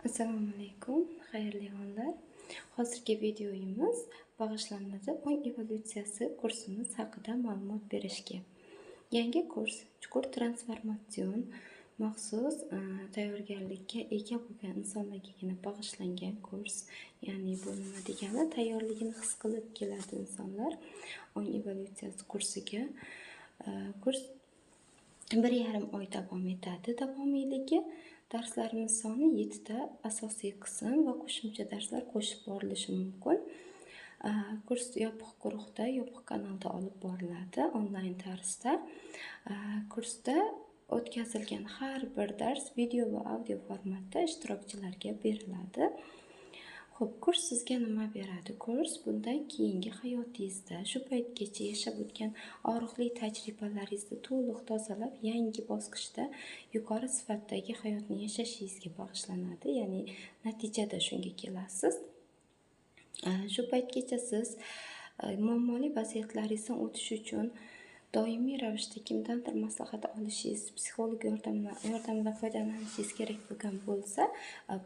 Assalomu alaykum, xayrli onlar. Hozirgi videoyimiz bag'ishlanadi ong evolyutsiyasi kursimiz haqida ma'lumot berishga. Yangi kurs chuqur transformatsion maxsus tayyorgarlikka ega bo'lgan insonlargagina bag'ishlangan kurs. Ya'ni bu nima degani? Tayyorligini his qilib keladi insonlar ong evolyutsiyasi kursiga. Kurs 1,5 oy davom etadi. Davomiyligi darslarimiz soni 7 ta asosiy qism va qo'shimcha darslar qo'shib borilishi mumkin. Kurs yopiq guruhda, yopiq kanalda olib boriladi, onlayn tarzda. Kursda o'tkazilgan har bir dars video va audio formatda ishtirokchilarga beriladi. Xo'p, kurs sizga nima beradi? Kurs bundan keyingi hayotingizda, shu paytgacha yashab o'tgan og'riqli tajribalaringizni to'liq tozalab, yangi bosqichda yuqori sifatdagi hayotni yashashingizga bag'ishlanadi. Ya'ni natijada shunga kelasiz. Shu paytgacha siz muammoli vaziyatlaringizdan o'tish uchun doimiy ravishda kimdandir maslahat olishingiz, psixolog yordamidan foydalanishingiz kerak bo'lgan bo'lsa,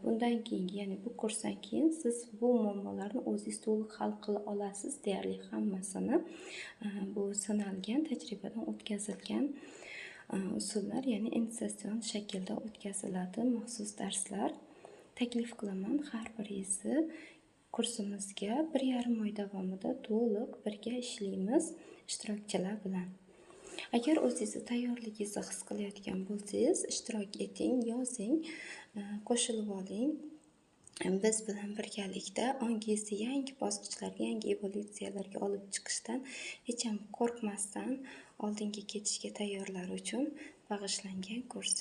bundan keyingi, ya'ni bu kursdan keyin siz bu muammolarni o'zingiz to'liq hal qila olasiz. Deyarli hammasini bu sinalgan, tajribadan o'tkazilgan usullar, ya'ni innovatsion shaklda o'tkaziladi maxsus darslar. Taklif qilaman har biringizni kursimizga 1,5 oy davomida to'liq birga ishlaymiz ishtirokchilar bilan. Agar o'zingizni tayyorligingizni his qilayotgan bo'lsangiz, ishtirok eting, yozing, qo'shilib oling. Biz bilan birgalikda ongingizni yangi bosqichlarga, yangi evolyutsiyalarga olib chiqishdan hech ham qo'rqmasdan oldinga ketishga tayyorlar uchun bag'ishlangan kurs.